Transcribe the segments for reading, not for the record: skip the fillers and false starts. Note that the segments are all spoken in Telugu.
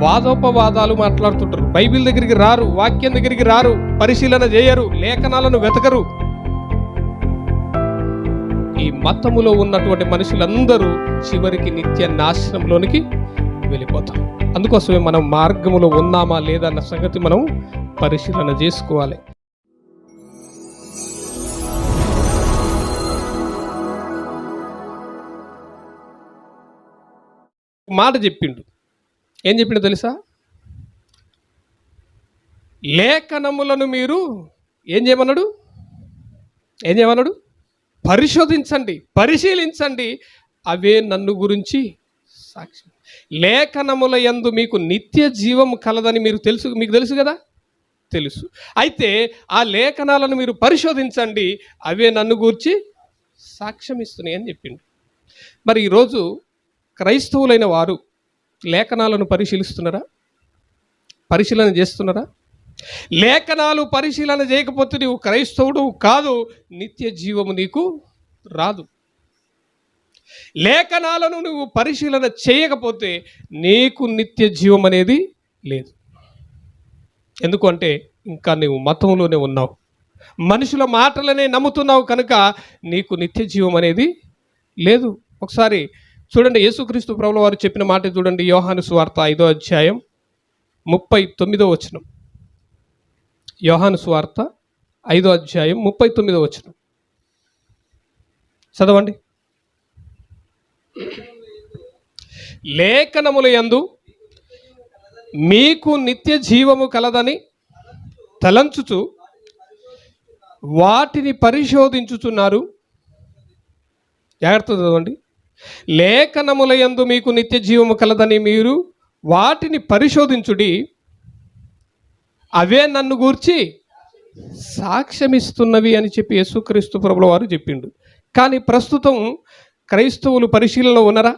వాదోపవాదాలు మాట్లాడుతుంటారు. బైబిల్ దగ్గరికి రారు, వాక్యం దగ్గరికి రారు, పరిశీలన చేయరు, లేఖనాలను వెతకరు. ఈ మతములో ఉన్నటువంటి మనుషులందరూ చివరికి నిత్య నాశనంలోనికి వెళ్ళిపోతారు. అందుకోసమే మనం మార్గములో ఉన్నామా లేదా అన్న సంగతి మనం పరిశీలన చేసుకోవాలి. మాట చెప్పిండు. ఏం చెప్పిండో తెలుసా? లేఖనములను మీరు ఏం చేయమన్నాడు? పరిశోధించండి, పరిశీలించండి, అవే నన్ను గురించి సాక్ష్యం. లేఖనముల యందు మీకు నిత్య జీవం కలదని మీకు తెలుసు కదా, తెలుసు. అయితే ఆ లేఖనాలను మీరు పరిశోధించండి, అవే నన్ను గురించి సాక్ష్యం ఇస్తున్నాయి అని చెప్పిండు. మరి ఈరోజు క్రైస్తవులైన వారు లేఖనాలను పరిశీలన చేస్తున్నారా? లేఖనాలు పరిశీలన చేయకపోతే నీవు క్రైస్తవుడు కాదు, నిత్య జీవము నీకు రాదు. లేఖనాలను నువ్వు పరిశీలన చేయకపోతే నీకు నిత్య జీవం అనేది లేదు. ఎందుకంటే ఇంకా నువ్వు మతంలోనే ఉన్నావు, మనుషుల మాటలనే నమ్ముతున్నావు కనుక నీకు నిత్య జీవం అనేది లేదు. ఒకసారి చూడండి, యేసుక్రీస్తు ప్రభువుల వారు చెప్పిన మాట చూడండి. యోహాను సువార్త 5వ అధ్యాయం 39వ వచనం. యోహాను సువార్త 5వ అధ్యాయం 39వ వచనం చదవండి. లేఖనముల యందు మీకు నిత్య జీవము కలదని తలంచుచు వాటిని పరిశోధించుచున్నారు. జాగ్రత్త చదవండి. లేఖనముల యందు మీకు నిత్య జీవము కలదని మీరు వాటిని పరిశోధించుడి, అవే నన్ను గూర్చి సాక్ష్యమిస్తున్నవి అని చెప్పి యేసుక్రీస్తు ప్రభువుల వారు చెప్పిండు. కానీ ప్రస్తుతం క్రైస్తవులు పరిశీలనలో ఉన్నారా?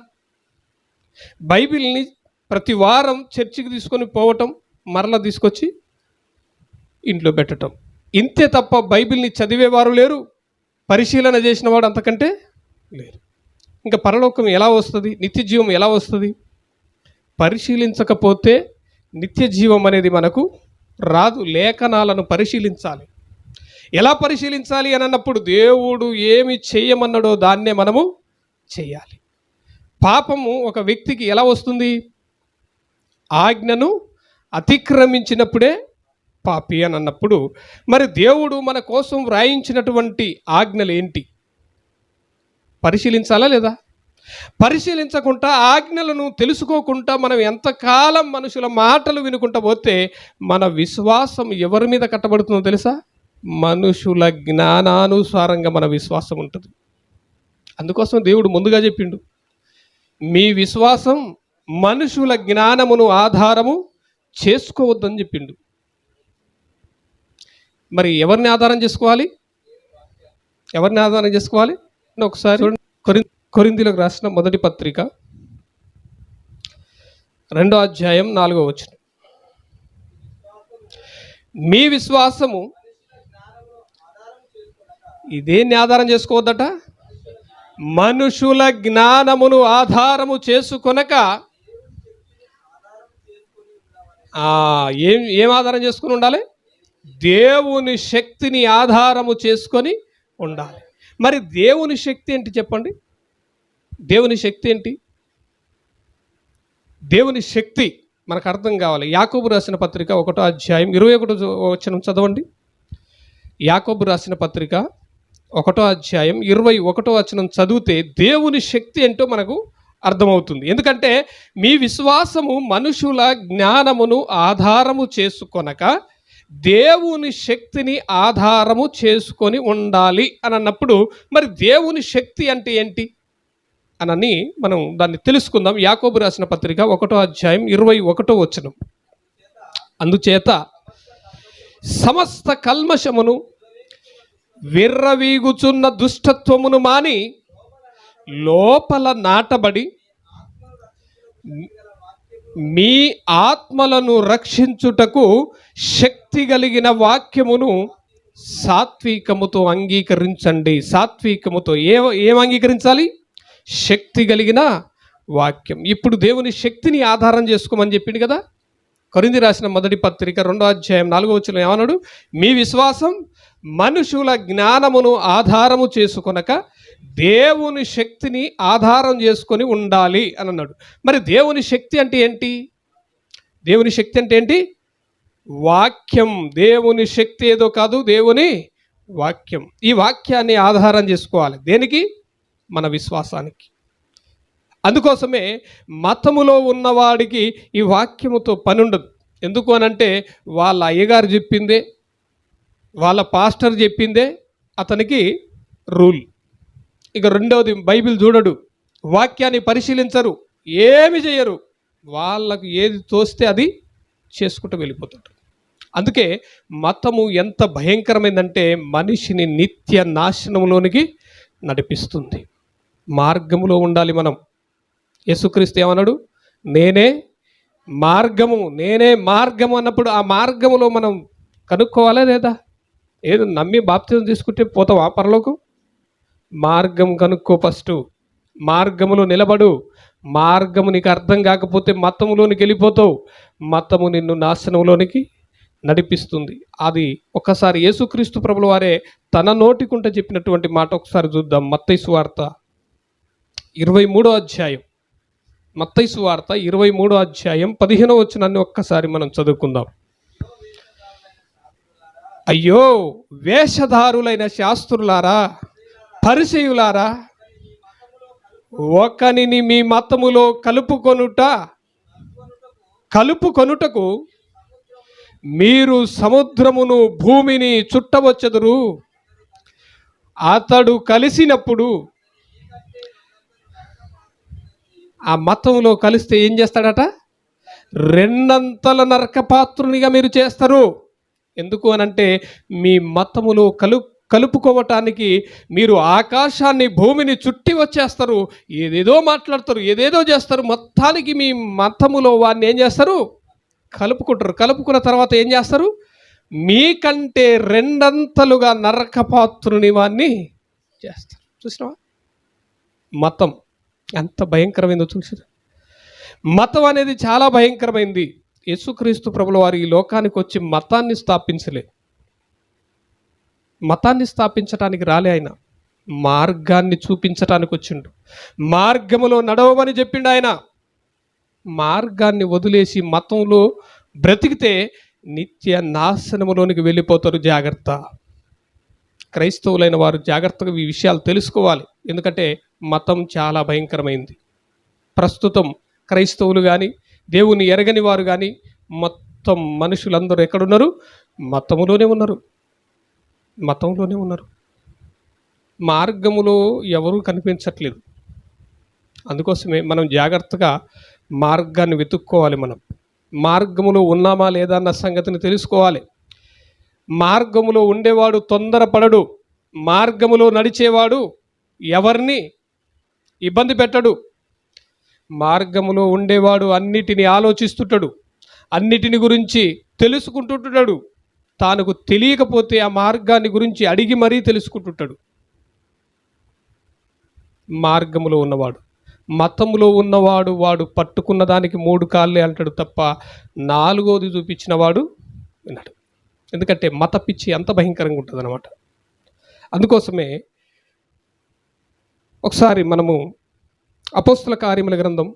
బైబిల్ని ప్రతి వారం చర్చికి తీసుకొని పోవటం, మరలా తీసుకొచ్చి ఇంట్లో పెట్టడం, ఇంతే తప్ప బైబిల్ని చదివేవారు లేరు, పరిశీలన చేసిన వాడు అంతకంటే లేరు. ఇంకా పరలోకం ఎలా వస్తుంది, నిత్య జీవం ఎలా వస్తుంది? పరిశీలించకపోతే నిత్య జీవం అనేది మనకు రాదు. లేఖనాలను పరిశీలించాలి. ఎలా పరిశీలించాలి అని అన్నప్పుడు దేవుడు ఏమి చేయమన్నాడో దాన్నే మనము చేయాలి. పాపము ఒక వ్యక్తికి ఎలా వస్తుంది? ఆజ్ఞను అతిక్రమించినప్పుడే పాపి అని అన్నప్పుడు, మరి దేవుడు మన కోసం వ్రాయించినటువంటి ఆజ్ఞలు ఏంటి? పరిశీలించాలా లేదా? పరిశీలించకుండా, ఆజ్ఞలను తెలుసుకోకుండా మనం ఎంతకాలం మనుషుల మాటలు వినుకుంటా పోతే మన విశ్వాసం ఎవరి మీద కట్టబడుతుందో తెలుసా? మనుషుల జ్ఞానానుసారంగా మన విశ్వాసం ఉంటుంది. అందుకోసం దేవుడు ముందుగా చెప్పిండు, మీ విశ్వాసం మనుషుల జ్ఞానమును ఆధారము చేసుకోవద్దని చెప్పిండు. మరి ఎవరిని ఆధారం చేసుకోవాలి? ఒకసారి కొరింథీయులకు రాసిన మొదటి పత్రిక 2వ అధ్యాయం 4వ వచనం. మీ విశ్వాసము ఇదేన్ని ఆధారం చేసుకోవద్దట? మనుషుల జ్ఞానమును ఆధారము చేసుకొనక ఏం ఆధారం చేసుకుని ఉండాలి? దేవుని శక్తిని ఆధారము చేసుకొని ఉండాలి. మరి దేవుని శక్తి ఏంటి చెప్పండి? దేవుని శక్తి ఏంటి? దేవుని శక్తి మనకు అర్థం కావాలి. యాకోబు రాసిన పత్రిక 1వ అధ్యాయం 21వ వచనం చదవండి. యాకోబు రాసిన పత్రిక 1వ అధ్యాయం 21వ వచనం చదివితే దేవుని శక్తి ఏంటో మనకు అర్థమవుతుంది. ఎందుకంటే మీ విశ్వాసము మనుషుల జ్ఞానమును ఆధారము చేసుకొనక దేవుని శక్తిని ఆధారము చేసుకొని ఉండాలి అని అన్నప్పుడు, మరి దేవుని శక్తి అంటే ఏంటి అని మనం దాన్ని తెలుసుకుందాం. యాకోబు రాసిన పత్రిక 1వ అధ్యాయం 21వ వచనం. అందుచేత సమస్త కల్మషమును విర్రవీగుచున్న దుష్టత్వమును మాని లోపల నాటబడి మీ ఆత్మలను రక్షించుటకు శక్తి కలిగిన వాక్యమును సాత్వికముతో అంగీకరించండి. సాత్వికముతో ఏం అంగీకరించాలి? శక్తి కలిగిన వాక్యం. ఇప్పుడు దేవుని శక్తిని ఆధారం చేసుకోమని చెప్పిండు కదా. కొరింథీ రాసిన మొదటి పత్రిక 2వ అధ్యాయం 4వ వచనం ఏమన్నాడు? మీ విశ్వాసం మనుషుల జ్ఞానమును ఆధారము చేసుకొనక దేవుని శక్తిని ఆధారం చేసుకొని ఉండాలి అని అన్నాడు. మరి దేవుని శక్తి అంటే ఏంటి? దేవుని శక్తి అంటే ఏంటి? వాక్యం. దేవుని శక్తి ఏదో కాదు, దేవుని వాక్యం. ఈ వాక్యాన్ని ఆధారం చేసుకోవాలి. దేనికి? మన విశ్వాసానికి. అందుకోసమే మతములో ఉన్నవాడికి ఈ వాక్యముతో పని ఉండదు. ఎందుకు అనంటే వాళ్ళ అయ్యగారు చెప్పిందే, వాళ్ళ పాస్టర్ చెప్పిందే అతనికి రూల్. ఇక రెండవది, బైబిల్ చూడడు, వాక్యాన్ని పరిశీలించరు, ఏమి చేయరు, వాళ్ళకు ఏది తోస్తే అది చేసుకుంటూ వెళ్ళిపోతుంటారు. అందుకే మతము ఎంత భయంకరమైందంటే మనిషిని నిత్య నాశనంలోనికి నడిపిస్తుంది. మార్గములో ఉండాలి మనం. యేసుక్రీస్తు ఏమన్నాడు? నేనే మార్గము, నేనే మార్గము అన్నప్పుడు ఆ మార్గములో మనం కనుక్కోవాలా లేదా? ఏదో నమ్మి బాప్తిజం తీసుకుంటే పోతావా పరలోకం? మార్గం కనుక్కో ఫస్ట్. మార్గములో నిలబడు. మార్గము నీకు అర్థం కాకపోతే మతములోనికి వెళ్ళిపోతావు. మతము నిన్ను నాశనంలోనికి నడిపిస్తుంది. అది ఒకసారి యేసుక్రీస్తు ప్రభుల వారే తన నోటికుంట చెప్పినటువంటి మాట ఒకసారి చూద్దాం. మత్తయి సువార్త 23వ అధ్యాయం. మత్తయి సువార్త 23వ అధ్యాయం 15వ వచనాన్ని ఒక్కసారి మనం చదువుకుందాం. అయ్యో వేషధారులైన శాస్త్రులారా, పరిసయ్యులారా, ఒకనిని మీ మతములో కలుపుకొనుటకు మీరు సముద్రమును భూమిని చుట్టవచ్చెదరు. అతడు కలిసినప్పుడు ఆ మతంలో కలిస్తే ఏం చేస్తాడట? రెండంతల నరకపాత్రునిగా మీరు చేస్తారు. ఎందుకు అనంటే మీ మతములో కలుపుకోవటానికి మీరు ఆకాశాన్ని భూమిని చుట్టి వచ్చేస్తారు. ఏదేదో మాట్లాడతారు, ఏదేదో చేస్తారు. మొత్తానికి మీ మతములో వాడిని ఏం చేస్తారు? కలుపుకుంటారు. కలుపుకున్న తర్వాత ఏం చేస్తారు? మీకంటే రెండంతలుగా నరకపాత్రుని వాడిని చేస్తారు. చూసినావా? మతం ఎంత భయంకరమైందో చూసినా. మతం అనేది చాలా భయంకరమైంది. యేసుక్రీస్తు ప్రభుల వారు ఈ లోకానికి వచ్చి మతాన్ని స్థాపించలే. మతాన్ని స్థాపించడానికి రాలే ఆయన, మార్గాన్ని చూపించటానికి వచ్చిండు. మార్గములో నడవమని చెప్పిండు ఆయన. మార్గాన్ని వదిలేసి మతంలో బ్రతికితే నిత్య నాశనములోనికి వెళ్ళిపోతారు. జాగ్రత్త. క్రైస్తవులైన వారు జాగ్రత్తగా ఈ విషయాలు తెలుసుకోవాలి. ఎందుకంటే మతం చాలా భయంకరమైంది. ప్రస్తుతం క్రైస్తవులు కానీ, దేవుని ఎరగని వారు కానీ, మొత్తం మనుషులందరూ ఎక్కడున్నారు? మతములోనే ఉన్నారు. మతంలోనే ఉన్నారు. మార్గములో ఎవరూ కనిపించట్లేదు. అందుకోసమే మనం జాగ్రత్తగా మార్గాన్ని వెతుక్కోవాలి. మనం మార్గములో ఉన్నామా లేదా అన్న సంగతిని తెలుసుకోవాలి. మార్గములో ఉండేవాడు తొందరపడడు. మార్గములో నడిచేవాడు ఎవరిని ఇబ్బంది పెట్టడు. మార్గములో ఉండేవాడు అన్నిటిని ఆలోచిస్తుంటాడు, అన్నిటిని గురించి తెలుసుకుంటుంటాడు. తానుకు తెలియకపోతే ఆ మార్గాన్ని గురించి అడిగి మరీ తెలుసుకుంటుంటాడు. మార్గములో ఉన్నవాడు, మతములో ఉన్నవాడు, వాడు పట్టుకున్న దానికి 3 కాళ్ళే అంటాడు తప్ప 4వది చూపించిన వాడు విన్నాడు. ఎందుకంటే మత పిచ్చి అంత భయంకరంగా ఉంటుంది అన్నమాట. అందుకోసమే ఒకసారి మనము అపోస్తల కార్యముల గ్రంథం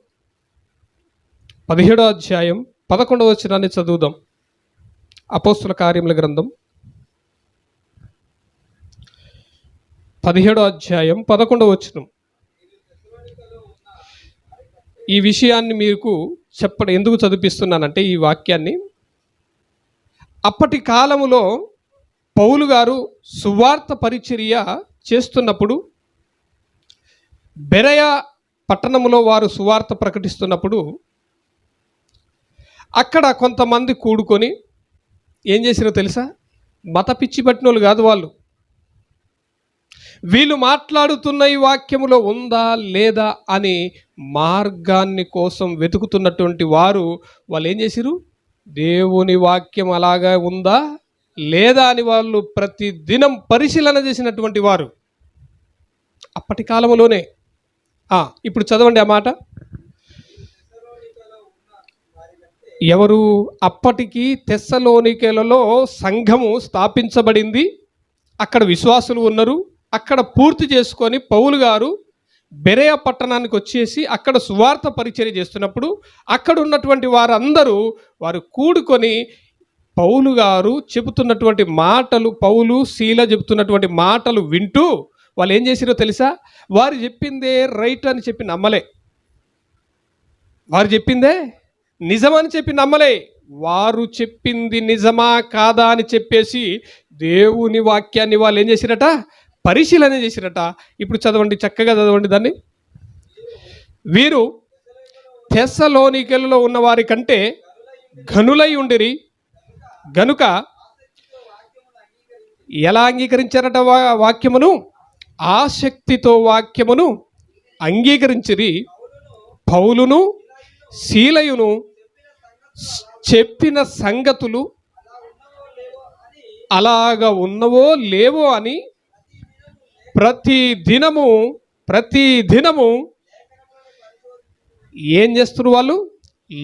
17వ అధ్యాయం 11వ వచనాన్ని చదువుదాం. అపోస్తల కార్యముల గ్రంథం 17వ అధ్యాయం 11వ వచనం. ఈ విషయాన్ని మీకు ఎందుకు చదివిస్తున్నానంటే ఈ వాక్యాన్ని, అప్పటి కాలములో పౌలు గారు సువార్త పరిచర్య చేస్తున్నప్పుడు, బెరయ పట్టణంలో వారు సువార్త ప్రకటిస్తున్నప్పుడు అక్కడ కొంతమంది కూడుకొని ఏం చేసిరో తెలుసా? మత పిచ్చి పట్టిన వాళ్ళు కాదు వాళ్ళు. వీళ్ళు మాట్లాడుతున్న ఈ వాక్యములో ఉందా లేదా అని మార్గాన్ని కోసం వెతుకుతున్నటువంటి వాళ్ళు ఏం చేసిరు? దేవుని వాక్యం అలాగా ఉందా లేదా అని వాళ్ళు ప్రతి దినం పరిశీలన చేసినటువంటి వారు అప్పటి కాలంలోనే. ఇప్పుడు చదవండి ఆ మాట. ఎవరు? అప్పటికి తెస్సలోనికేలలో సంఘము స్థాపించబడింది, అక్కడ విశ్వాసులు ఉన్నారు. అక్కడ పూర్తి చేసుకొని పౌలు గారు బెరేయ పట్టణానికి వచ్చేసి అక్కడ సువార్త పరిచర్య చేస్తున్నప్పుడు అక్కడ ఉన్నటువంటి వారందరూ వారు కూడుకొని పౌలు గారు చెబుతున్నటువంటి మాటలు, పౌలు శీల చెబుతున్నటువంటి మాటలు వింటూ వాళ్ళు ఏం చేసిరో తెలుసా? వారు చెప్పిందే రైట్ అని చెప్పి నమ్మలే, వారు చెప్పిందే నిజమని చెప్పి నమ్మలే. వారు చెప్పింది నిజమా కాదా అని చెప్పేసి దేవుని వాక్యాన్ని వాళ్ళు ఏం చేసిరట? పరిశీలన చేసిరట. ఇప్పుడు చదవండి, చక్కగా చదవండి దాన్ని. వీరు తెస్సలోనికేలలో ఉన్న వారి కంటే ఘనులై ఉండిరి గనుక ఎలా అంగీకరించారట? వాక్యమును ఆసక్తితో వాక్యమును అంగీకరించిరి. పౌలును శీలయును చెప్పిన సంగతులు అలాగా ఉన్నవో లేవో అని ప్రతి దినము ఏం చేస్తున్నారు? వాళ్ళు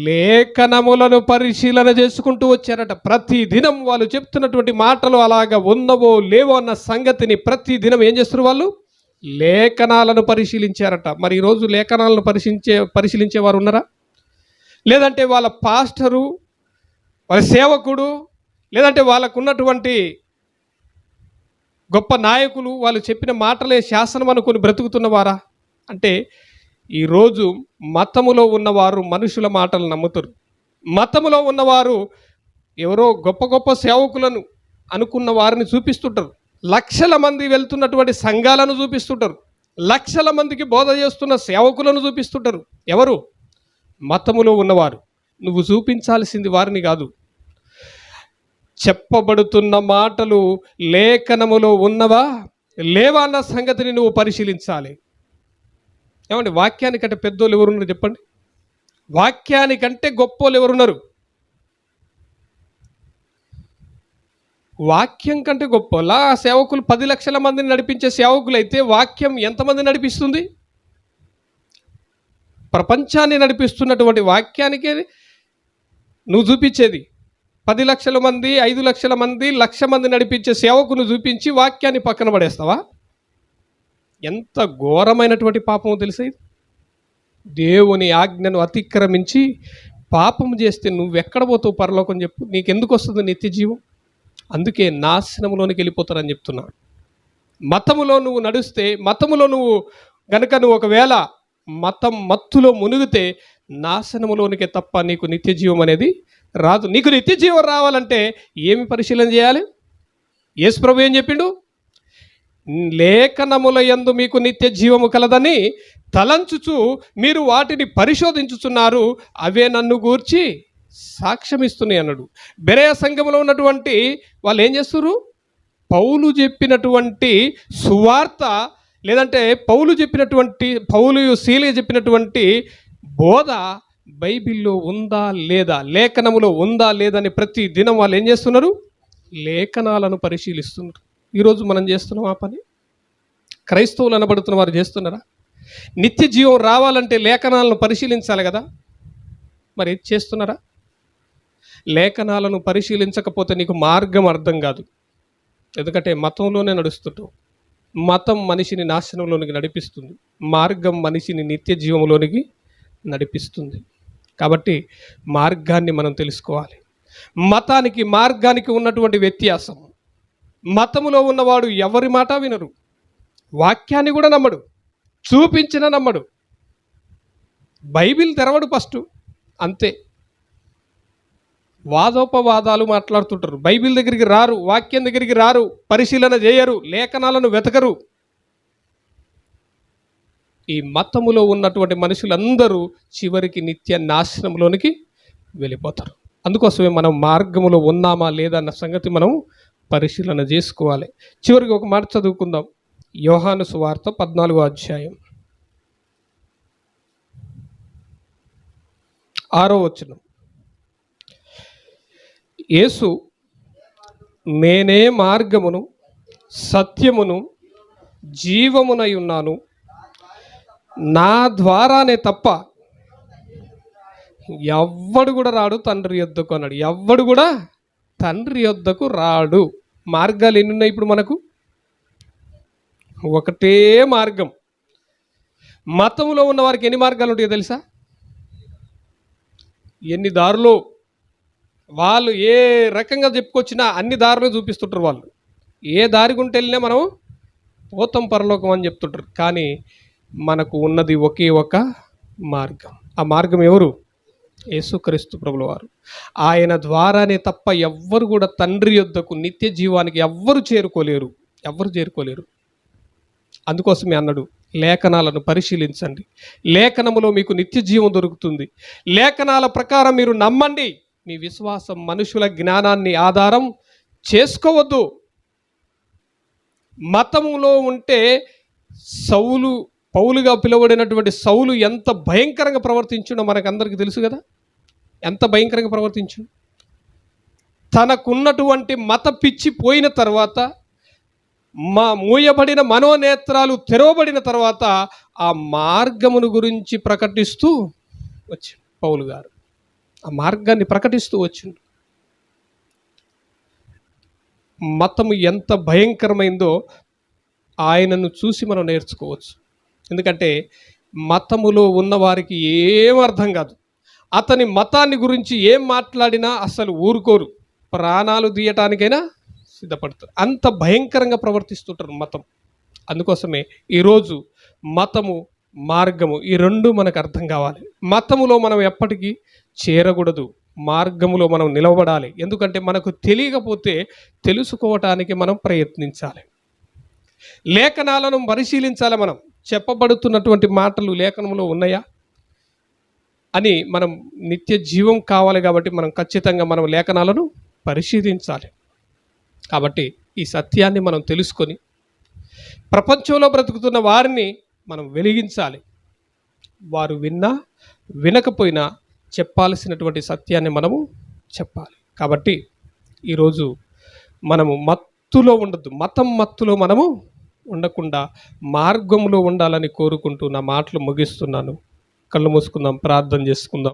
లేఖనములను పరిశీలన చేసుకుంటూ వచ్చారట. ప్రతి దినం వాళ్ళు చెప్తున్నటువంటి మాటలు అలాగా ఉన్నవో లేవో అన్న సంగతిని ప్రతి దినం ఏం చేస్తున్నారు? వాళ్ళు లేఖనాలను పరిశీలించారట. మరి ఈరోజు లేఖనాలను పరిశీలించే వారు ఉన్నారా? లేదంటే వాళ్ళ పాస్టరు, వాళ్ళ సేవకుడు, లేదంటే వాళ్ళకు ఉన్నటువంటి గొప్ప నాయకులు వాళ్ళు చెప్పిన మాటలే శాసనం అనుకుని బ్రతుకుతున్నవారా? అంటే ఈరోజు మతములో ఉన్నవారు మనుషుల మాటలు నమ్ముతారు. మతములో ఉన్నవారు ఎవరో గొప్ప గొప్ప సేవకులను అనుకున్న వారిని చూపిస్తుంటారు. లక్షల మంది వెళ్తున్నటువంటి సంఘాలను చూపిస్తుంటారు. లక్షల మందికి బోధ చేస్తున్న సేవకులను చూపిస్తుంటారు. ఎవరు? మతములో ఉన్నవారు. నువ్వు చూపించాల్సింది వారిని కాదు, చెప్పబడుతున్న మాటలు లేఖనములో ఉన్నవా లేవా అన్న సంగతిని నువ్వు పరిశీలించాలి. ఏమండి, వాక్యానికంటే పెద్దోళ్ళు ఎవరున్నారు చెప్పండి? వాక్యానికంటే గొప్పోళ్ళు ఎవరున్నారు? వాక్యం కంటే గొప్ప సేవకులు 10 లక్షల మందిని నడిపించే సేవకులు అయితే వాక్యం ఎంతమంది నడిపిస్తుంది? ప్రపంచాన్ని నడిపిస్తున్నటువంటి వాక్యానికే నువ్వు చూపించేది 10 లక్షల మంది, 5 లక్షల మంది, 1,00,000 మంది నడిపించే సేవకును చూపించి వాక్యాన్ని పక్కన పడేస్తావా? ఎంత ఘోరమైనటువంటి పాపము తెలుసా ఇది? దేవుని ఆజ్ఞను అతిక్రమించి పాపం చేస్తే నువ్వెక్కడ పోతావు పరలోకం చెప్పు? నీకెందుకు వస్తుంది నిత్య జీవం? అందుకే నాశనంలోనికి వెళ్ళిపోతారని చెప్తున్నాడు. మతములో నువ్వు నడుస్తే, మతములో నువ్వు గనక నువ్వు ఒకవేళ మతం మత్తులో మునిగితే నాశనములోనికే తప్ప నీకు నిత్య జీవం అనేది రాదు. నీకు నిత్య జీవం రావాలంటే ఏమి పరిశీలన చేయాలి? యేసు ప్రభు ఏం చెప్పిండు? లేఖనముల యందు మీకు నిత్య జీవము కలదని తలంచుచు మీరు వాటిని పరిశోధించుచున్నారు, అవే నన్ను గూర్చి సాక్ష్యమిస్తున్నాయి అన్నాడు. బెరేయ సంఘములో ఉన్నటువంటి వాళ్ళు ఏం చేస్తున్నారు? పౌలు చెప్పినటువంటి సువార్త, లేదంటే పౌలు శీల చెప్పినటువంటి బోధ బైబిల్లో ఉందా లేదా, లేఖనములో ఉందా లేదని ప్రతి దినం వాళ్ళు ఏం చేస్తున్నారు? లేఖనాలను పరిశీలిస్తున్నారు. ఈరోజు మనం చేస్తున్నాం ఆ పని? క్రైస్తవులు అనబడుతున్న వారు చేస్తున్నారా? నిత్య జీవం రావాలంటే లేఖనాలను పరిశీలించాలి కదా, మరి చేస్తున్నారా? లేఖనాలను పరిశీలించకపోతే నీకు మార్గం అర్థం కాదు. ఎందుకంటే మతంలోనే నడుస్తుంటావు. మతం మనిషిని నాశనంలోనికి నడిపిస్తుంది, మార్గం మనిషిని నిత్య జీవంలోనికి నడిపిస్తుంది. కాబట్టి మార్గాన్ని మనం తెలుసుకోవాలి. మతానికి మార్గానికి ఉన్నటువంటి వ్యత్యాసం. మతములో ఉన్నవాడు ఎవరి మాట వినరు, వాక్యాన్ని కూడా నమ్మడు, చూపించిన నమ్మడు, బైబిల్ తెరవడు ఫస్ట్, అంతే. వాదోపవాదాలు మాట్లాడుతుంటారు, బైబిల్ దగ్గరికి రారు, వాక్యం దగ్గరికి రారు, పరిశీలన చేయరు, లేఖనాలను వెతకరు. ఈ మతములో ఉన్నటువంటి మనుషులందరూ చివరికి నిత్య నాశనంలోనికి వెళ్ళిపోతారు. అందుకోసమే మనం మార్గములో ఉన్నామా లేదా అన్న సంగతి మనం పరిశీలన చేసుకోవాలి. చివరికి ఒక మాట చదువుకుందాం. యోహాను సువార్త 14వ అధ్యాయం 6వ వచనం. యేసు, నేనే మార్గమును సత్యమును జీవమునై ఉన్నాను, నా ద్వారానే తప్ప ఎవ్వడు కూడా రాడు తండ్రి యొద్దకు అన్నాడు. ఎవ్వడు కూడా తండ్రి యొద్దకు రాడు. మార్గాలు ఎన్ని ఉన్నాయి ఇప్పుడు మనకు? ఒకటే మార్గం. మతంలో ఉన్న వారికి ఎన్ని మార్గాలు ఉంటాయో తెలుసా? ఎన్ని దారులు. వాళ్ళు ఏ రకంగా చెప్పుకొచ్చినా అన్ని దారులు చూపిస్తుంటారు. వాళ్ళు ఏ దారి గుంటే వెళ్ళినా మనం పోతాం పరలోకం అని చెప్తుంటారు. కానీ మనకు ఉన్నది ఒకే ఒక మార్గం. ఆ మార్గం ఎవరు? యేసుక్రీస్తు ప్రభుల వారు. ఆయన ద్వారానే తప్ప ఎవ్వరు కూడా తండ్రి యొద్దకు నిత్య జీవానికి ఎవ్వరు చేరుకోలేరు. అందుకోసమే అన్నాడు, లేఖనాలను పరిశీలించండి, లేఖనములో మీకు నిత్య జీవం దొరుకుతుంది. లేఖనాల ప్రకారం మీరు నమ్మండి. మీ విశ్వాసం మనుషుల జ్ఞానాన్ని ఆధారం చేసుకోవద్దు. మతములో ఉంటే పౌలుగా పిలువబడినటువంటి సౌలు ఎంత భయంకరంగా ప్రవర్తించునో మనకందరికీ తెలుసు కదా. ఎంత భయంకరంగా ప్రవర్తించు. తనకున్నటువంటి మత పిచ్చి పోయిన తర్వాత, మూయబడిన మనోనేత్రాలు తెరవబడిన తర్వాత ఆ మార్గమును గురించి ప్రకటిస్తూ వచ్చి పౌలు గారు ఆ మార్గాన్ని ప్రకటిస్తూ వచ్చిండు. మతము ఎంత భయంకరమైందో ఆయనను చూసి మనం నేర్చుకోవచ్చు. ఎందుకంటే మతములో ఉన్న వారికి ఏం అర్థం కాదు. అతని మతాన్ని గురించి ఏం మాట్లాడినా అసలు ఊరుకోరు, ప్రాణాలు తీయటానికైనా సిద్ధపడతారు. అంత భయంకరంగా ప్రవర్తిస్తుంటారు మతం. అందుకోసమే ఈరోజు మతము, మార్గము ఈ రెండు మనకు అర్థం కావాలి. మతములో మనం ఎప్పటికీ చేరకూడదు, మార్గములో మనం నిలబడాలి. ఎందుకంటే మనకు తెలియకపోతే తెలుసుకోవటానికి మనం ప్రయత్నించాలి. లేఖనాలను పరిశీలించాలి. మనం చెప్పబడుతున్నటువంటి మాటలు లేఖనంలో ఉన్నాయా అని మనం నిత్య జీవం కావాలి కాబట్టి మనం ఖచ్చితంగా మనం లేఖనాలను పరిశీలించాలి. కాబట్టి ఈ సత్యాన్ని మనం తెలుసుకొని ప్రపంచంలో బ్రతుకుతున్న వారిని మనం వెలిగించాలి. వారు విన్నా వినకపోయినా చెప్పాల్సినటువంటి సత్యాన్ని మనము చెప్పాలి. కాబట్టి ఈరోజు మనము మత్తులో ఉండద్దు, మత్తులో మనము ఉండకుండా మార్గంలో ఉండాలని కోరుకుంటూ నా మాటలు ముగిస్తున్నాను. కళ్ళు మూసుకుందాం, ప్రార్థన చేసుకుందాం.